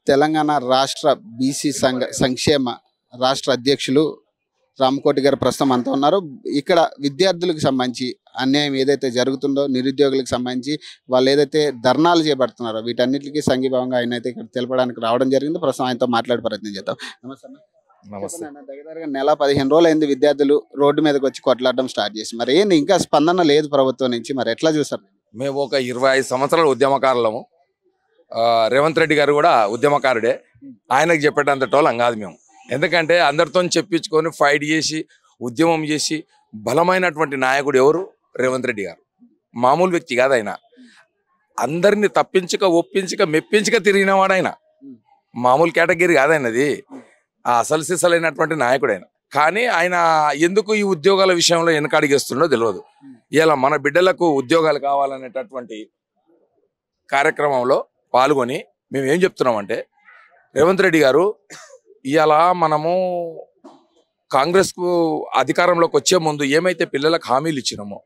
తెలంగాణ రాష్ట్ర బీసీ సంక్షేమ రాష్ట్ర అధ్యక్షులు రామకోటి గారు ప్రస్తుతం అంతా ఉన్నారు. ఇక్కడ విద్యార్థులకు సంబంధించి అన్యాయం ఏదైతే జరుగుతుందో, నిరుద్యోగులకు సంబంధించి వాళ్ళు ఏదైతే ధర్నాలు చేపడుతున్నారో వీటన్నిటికీ సంఘీభావంగా ఆయన అయితే ఇక్కడ తెలపడానికి రావడం జరిగింది. ప్రస్తుతం ఆయనతో మాట్లాడే ప్రయత్నం చేద్దాం. నమస్తే. నమస్తే. దగ్గరగా నెల 15 రోజులు అయింది విద్యార్థులు రోడ్డు మీదకి వచ్చి కొట్లాడడం స్టార్ట్ చేసి, మరి ఏంటి ఇంకా స్పందన లేదు ప్రభుత్వం నుంచి, మరి ఎట్లా చూస్తారు? మేము ఒక 25 సంవత్సరాల ఉద్యమకారులము. రేవంత్ రెడ్డి గారు కూడా ఉద్యమకారుడే. ఆయనకు చెప్పేటంత టోలం కాదు మేము. ఎందుకంటే అందరితో చెప్పించుకొని ఫైట్ చేసి ఉద్యమం చేసి బలమైనటువంటి నాయకుడు ఎవరు? రేవంత్ రెడ్డి గారు. మామూలు వ్యక్తి కాదు ఆయన. అందరినీ తప్పించక ఒప్పించక మెప్పించక తిరిగినవాడు ఆయన. మామూలు కేటగిరీ కాదైనది. అసలు సిసలైనటువంటి నాయకుడు ఆయన. కానీ ఆయన ఎందుకు ఈ ఉద్యోగాల విషయంలో వెనకడిగేస్తుండో తెలియదు. ఇలా మన బిడ్డలకు ఉద్యోగాలు కావాలనేటటువంటి కార్యక్రమంలో పాల్గొని మేము ఏం చెప్తున్నామంటే, రేవంత్ రెడ్డి గారు ఇవాళ మనము కాంగ్రెస్కు అధికారంలోకి వచ్చే ముందు ఏమైతే పిల్లలకు హామీలు ఇచ్చినామో,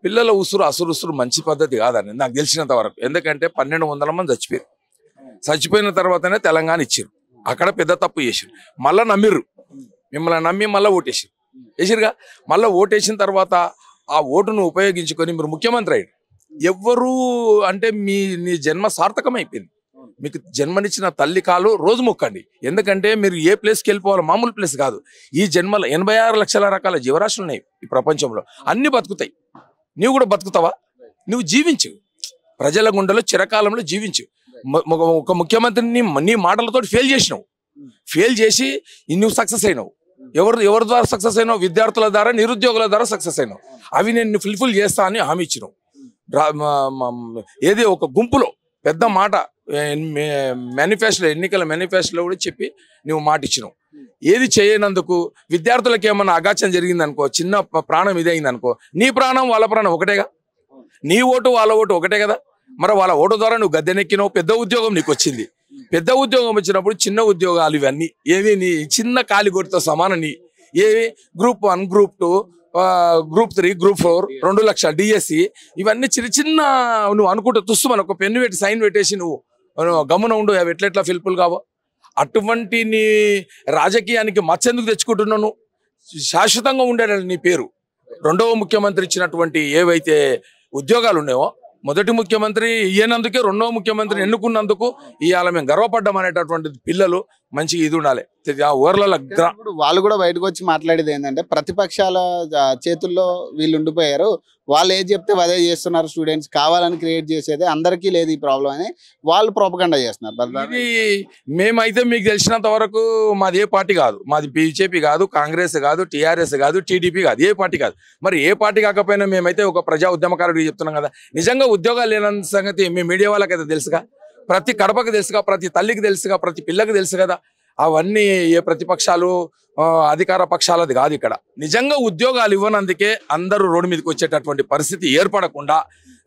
పిల్లల అసురు మంచి పద్ధతి కాదని నాకు తెలిసినంత వరకు. ఎందుకంటే 1200 మంది చచ్చిపోయారు. చచ్చిపోయిన తర్వాతనే తెలంగాణ ఇచ్చారు. అక్కడ పెద్ద తప్పు చేసారు. మళ్ళీ నమ్మిర్రు. మిమ్మల్ని నమ్మి మళ్ళీ ఓటేసారు. వేసిరుగా. మళ్ళీ ఓటేసిన తర్వాత ఆ ఓటును ఉపయోగించుకొని మీరు ముఖ్యమంత్రి అయ్యారు. ఎవ్వరు అంటే నీ జన్మ సార్థకమైపోయింది. మీకు జన్మనిచ్చిన తల్లి కాలు రోజు మొక్కండి. ఎందుకంటే మీరు ఏ ప్లేస్కి వెళ్ళిపోవాలి, మామూలు ప్లేస్ కాదు. ఈ జన్మలో 86 లక్షల రకాల జీవరాశులు ఉన్నాయి ఈ ప్రపంచంలో. అన్ని బతుకుతాయి. నీవు కూడా బతుకుతావా? నువ్వు జీవించు. ప్రజల గుండెలో చిరకాలంలో జీవించు. ఒక ముఖ్యమంత్రిని నీ మాటలతో ఫెయిల్ చేసినావు. ఫెయిల్ చేసి నువ్వు సక్సెస్ అయినావు. ఎవరి ద్వారా సక్సెస్ అయినావు? విద్యార్థుల ద్వారా, నిరుద్యోగుల ద్వారా సక్సెస్ అయినావు. అవి నేను ఫుల్ఫిల్ చేస్తా అని హామీ ఇచ్చినావు. ఏది ఒక గుంపులో పెద్ద మాట మేనిఫెస్టోలో, ఎన్నికల మేనిఫెస్టోలో కూడా చెప్పి నువ్వు మాట ఇచ్చినావు. ఏది చేయనందుకు విద్యార్థులకు ఏమన్నా అగాచం జరిగిందనుకో, చిన్న ప్రాణం ఇదైందనుకో, నీ ప్రాణం వాళ్ళ ప్రాణం ఒకటేగా. నీ ఓటు వాళ్ళ ఓటు ఒకటే కదా. మరి వాళ్ళ ఓటు ద్వారా నువ్వు గద్దెనెక్కినావు. పెద్ద ఉద్యోగం నీకు వచ్చింది. పెద్ద ఉద్యోగం వచ్చినప్పుడు చిన్న ఉద్యోగాలు ఇవన్నీ ఏవి నీ చిన్న కాలిగొడితో సమానం. ఏవి గ్రూప్ 1, గ్రూప్ 2, గ్రూప్ 3, గ్రూప్ 4, 2 లక్షల డిఎస్సి, ఇవన్నీ చిన్న నువ్వు అనుకుంటే తుస్సు మన ఒక పెన్ను పెట్టి సైన్ పెట్టేసి నువ్వు గమ్మున ఉండు. అవి ఎట్లెట్లా ఫిల్పుల్ కావో. అటువంటి నీ రాజకీయానికి మచ్చెందుకు తెచ్చుకుంటున్నావు? శాశ్వతంగా ఉండేది నీ పేరు. రెండవ ముఖ్యమంత్రి ఇచ్చినటువంటి ఏవైతే ఉద్యోగాలు ఉన్నాయో, మొదటి ముఖ్యమంత్రి ఇయ్యనందుకే రెండవ ముఖ్యమంత్రిని ఎన్నుకున్నందుకు ఇవాళ మేము గర్వపడ్డాం అనేటటువంటి పిల్లలు మంచిగా ఇది ఉండాలి. ఊర్లలో వాళ్ళు కూడా బయటకు వచ్చి మాట్లాడేది ఏంటంటే, ప్రతిపక్షాల చేతుల్లో వీళ్ళు ఉండిపోయారు, వాళ్ళు ఏది చెప్తే అదే చేస్తున్నారు, స్టూడెంట్స్ కావాలని క్రియేట్ చేసేది, అందరికీ లేదు ఈ ప్రాబ్లం అని వాళ్ళు ప్రోపగండా చేస్తున్నారు. ఇది మేమైతే మీకు తెలిసినంత వరకు మాది ఏ పార్టీ కాదు. మాది బీజేపీ కాదు, కాంగ్రెస్ కాదు, టీఆర్ఎస్ కాదు, టీడీపీ కాదు, ఏ పార్టీ కాదు. మరి ఏ పార్టీ కాకపోయినా మేమైతే ఒక ప్రజా ఉద్యమకారుడికి చెప్తున్నాం కదా. నిజంగా ఉద్యోగాలు లేని సంగతి మీ మీడియా వాళ్ళకైతే తెలుసుగా, ప్రతి కడపకి తెలుసుగా, ప్రతి తల్లికి తెలుసుగా, ప్రతి పిల్లకి తెలుసు కదా. అవన్నీ ఏ ప్రతిపక్షాలు అధికార పక్షాలది కాదు. ఇక్కడ నిజంగా ఉద్యోగాలు ఇవ్వనందుకే అందరూ రోడ్డు మీదకి వచ్చేటటువంటి పరిస్థితి ఏర్పడకుండా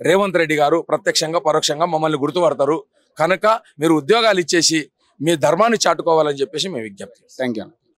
రేవంత్ రెడ్డి గారు ప్రత్యక్షంగా పరోక్షంగా మమ్మల్ని గుర్తుపడతారు. కనుక మీరు ఉద్యోగాలు ఇచ్చేసి మీ ధర్మాన్ని చాటుకోవాలని చెప్పేసి మేము విజ్ఞప్తి. Thank you.